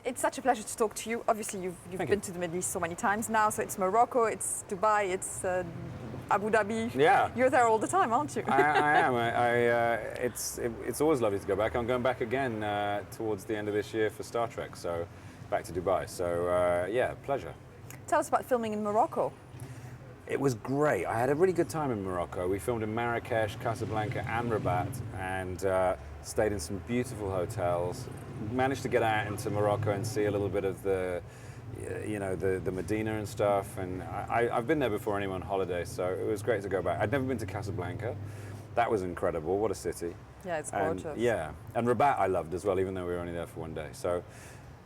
It's such a pleasure to talk to you. Obviously, you've Thank been you. to the Middle East so many times now. So it's Morocco, it's Dubai, it's Abu Dhabi. Yeah. You're there all the time, aren't you? I am. It's always lovely to go back. I'm going back again towards the end of this year for Star Trek, so back to Dubai. So yeah, pleasure. Tell us about filming in Morocco. It was great. I had a really good time in Morocco. We filmed in Marrakesh, Casablanca, and Rabat, and stayed in some beautiful hotels. Managed to get out into Morocco and see a little bit of the, the Medina and stuff. And I've been there before anyway on holiday, so it was great to go back. I'd never been to Casablanca. That was incredible. What a city. Yeah, it's And, gorgeous. yeah, and Rabat I loved as well, even though we were only there for one day. So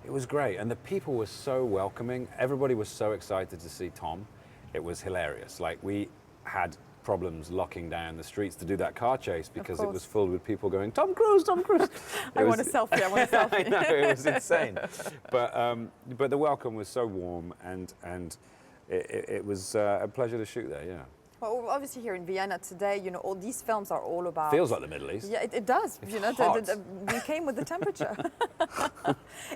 it was great, and the people were so welcoming. Everybody was so excited to see Tom. It was hilarious. Like, we had problems locking down the streets to do that car chase because it was filled with people going, Tom Cruise, Tom Cruise. I want a selfie, I want a selfie. I know, it was insane. But the welcome was so warm, and it was a pleasure to shoot there, yeah. Well, obviously here in Vienna today, all these films are all about... Feels like the Middle East. Yeah, it does. Hot. We came with the temperature.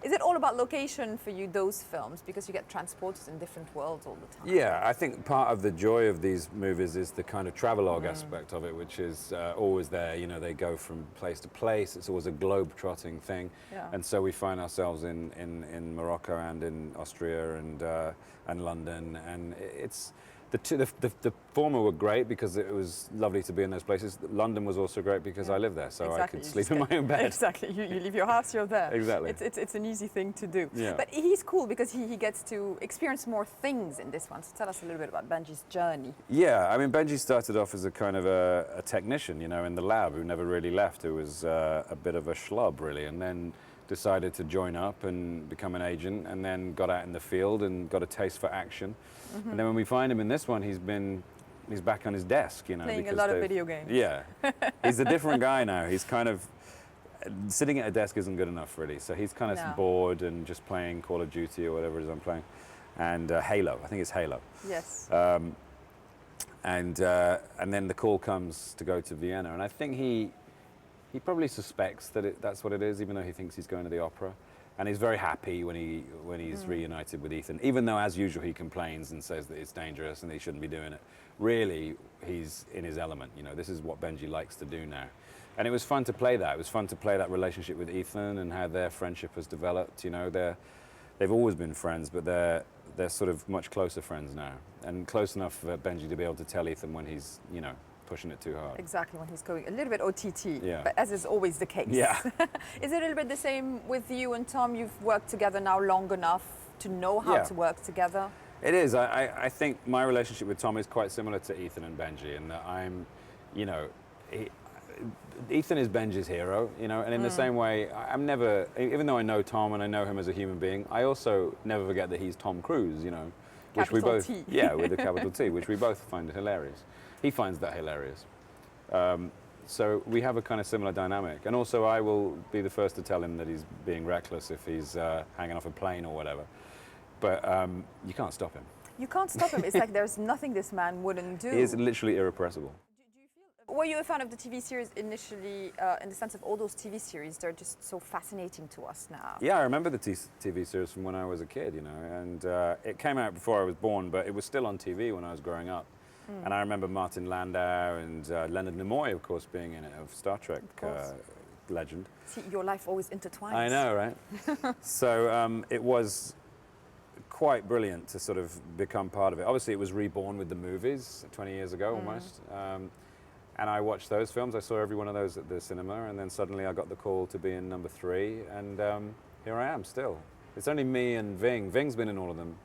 Is it all about location for you, those films? Because you get transported in different worlds all the time. Yeah, I think part of the joy of these movies is the kind of travelogue aspect of it, which is always there. They go from place to place. It's always a globe-trotting thing. Yeah. And so we find ourselves in Morocco and in Austria and London. And it's... The former were great because it was lovely to be in those places. London was also great because I live there, so exactly. I could sleep in my own bed. Exactly. You leave your house, you're there. Exactly. It's an easy thing to do. Yeah. But he's cool because he gets to experience more things in this one. So tell us a little bit about Benjis Journey. Yeah, I mean, Benji started off as a kind of a technician, in the lab who never really left, who was a bit of a schlub, really, and then decided to join up and become an agent, and then got out in the field and got a taste for action. And then when we find him in this one, he's back on his desk, Playing a lot of video games. Yeah, he's a different guy now. He's kind of sitting at a desk isn't good enough, really. So he's kind of bored and just playing Call of Duty or whatever it is I'm playing, and Halo. I think it's Halo. Yes. And then the call comes to go to Vienna, and I think he probably suspects that that's what it is, even though he thinks he's going to the opera. And he's very happy when he's reunited with Ethan, even though, as usual, he complains and says that it's dangerous and he shouldn't be doing it. Really, he's in his element. This is what Benji likes to do now. And it was fun to play that. It was fun to play that relationship with Ethan and how their friendship has developed. They've always been friends, but they're sort of much closer friends now. And close enough for Benji to be able to tell Ethan when he's, pushing it too hard. Exactly, when he's going a little bit OTT, yeah. But as is always the case. Yeah. Is it a little bit the same with you and Tom? You've worked together now long enough to know how to work together? It is. I think my relationship with Tom is quite similar to Ethan and Benji, in that I'm, Ethan is Benji's hero, and in the same way, I'm never, even though I know Tom and I know him as a human being, I also never forget that he's Tom Cruise, which we both, T. yeah, with a capital T, which we both find hilarious. He finds that hilarious. So we have a kind of similar dynamic. And also I will be the first to tell him that he's being reckless if he's hanging off a plane or whatever. But you can't stop him. You can't stop him. It's like there's nothing this man wouldn't do. He is literally irrepressible. Were you a fan of the TV series initially, in the sense of all those TV series, they're just so fascinating to us now? Yeah, I remember the TV series from when I was a kid, and it came out before I was born, but it was still on TV when I was growing up. And I remember Martin Landau and Leonard Nimoy, of course, being in it, of Star Trek legend. See, your life always intertwines. I know, right? So it was quite brilliant to sort of become part of it. Obviously, it was reborn with the movies 20 years ago almost. And I watched those films. I saw every one of those at the cinema, and then suddenly I got the call to be in number 3, and here I am still. It's only me and Ving. Ving's been in all of them.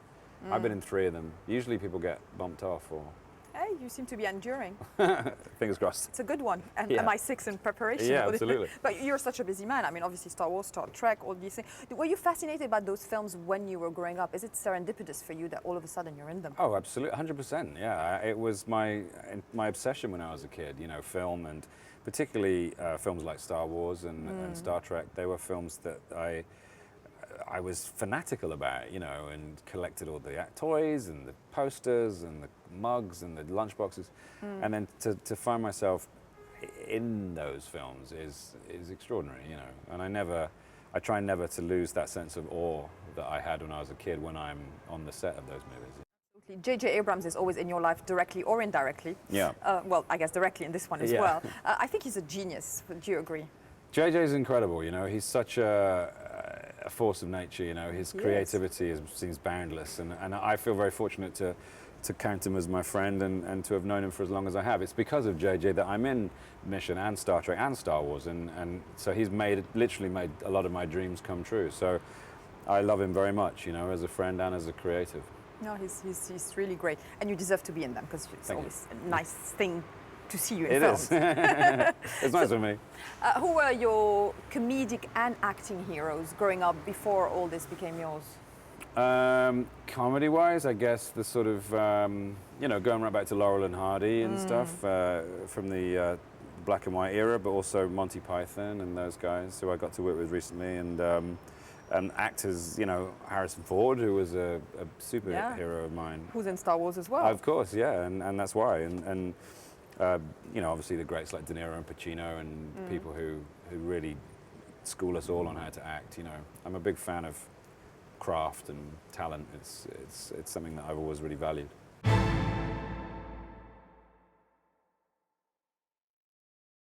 I've been in 3 of them. Usually people get bumped off or... Hey, you seem to be enduring. Fingers crossed. It's a good one. And am I 6 in preparation? Yeah, absolutely. But you're such a busy man. I mean, obviously Star Wars, Star Trek, all these things. Were you fascinated by those films when you were growing up? Is it serendipitous for you that all of a sudden you're in them? Oh, absolutely, 100%. Yeah, it was my obsession when I was a kid. Film, and particularly films like Star Wars and Star Trek. They were films that I was fanatical about, and collected all the toys and the posters and the mugs and the lunchboxes. And then to find myself in those films is extraordinary, And I I try never to lose that sense of awe that I had when I was a kid when I'm on the set of those movies. J.J. Abrams is always in your life directly or indirectly. Yeah. Well, I guess directly in this one as Yeah. well. I think he's a genius. Do you agree? JJ's incredible, you know. He's such a force of nature, you know. His creativity seems boundless, and I feel very fortunate to count him as my friend and to have known him for as long as I have. It's because of JJ that I'm in Mission and Star Trek and Star Wars, and so he's literally made a lot of my dreams come true. So I love him very much, you know, as a friend and as a creative. No, he's really great, and you deserve to be in them because it's Thank always a nice thing to see you in It films. is. It's nice of me. Who were your comedic and acting heroes growing up before all this became yours? Comedy-wise, I guess the sort of, you know, going right back to Laurel and Hardy and stuff from the black and white era, but also Monty Python and those guys who I got to work with recently, and actors, you know, Harrison Ford, who was a superhero of mine. Who's in Star Wars as well? Of course, yeah, and that's why. And you know, obviously the greats like De Niro and Pacino and people who really school us all on how to act. You know, I'm a big fan of craft and talent. It's something that I've always really valued.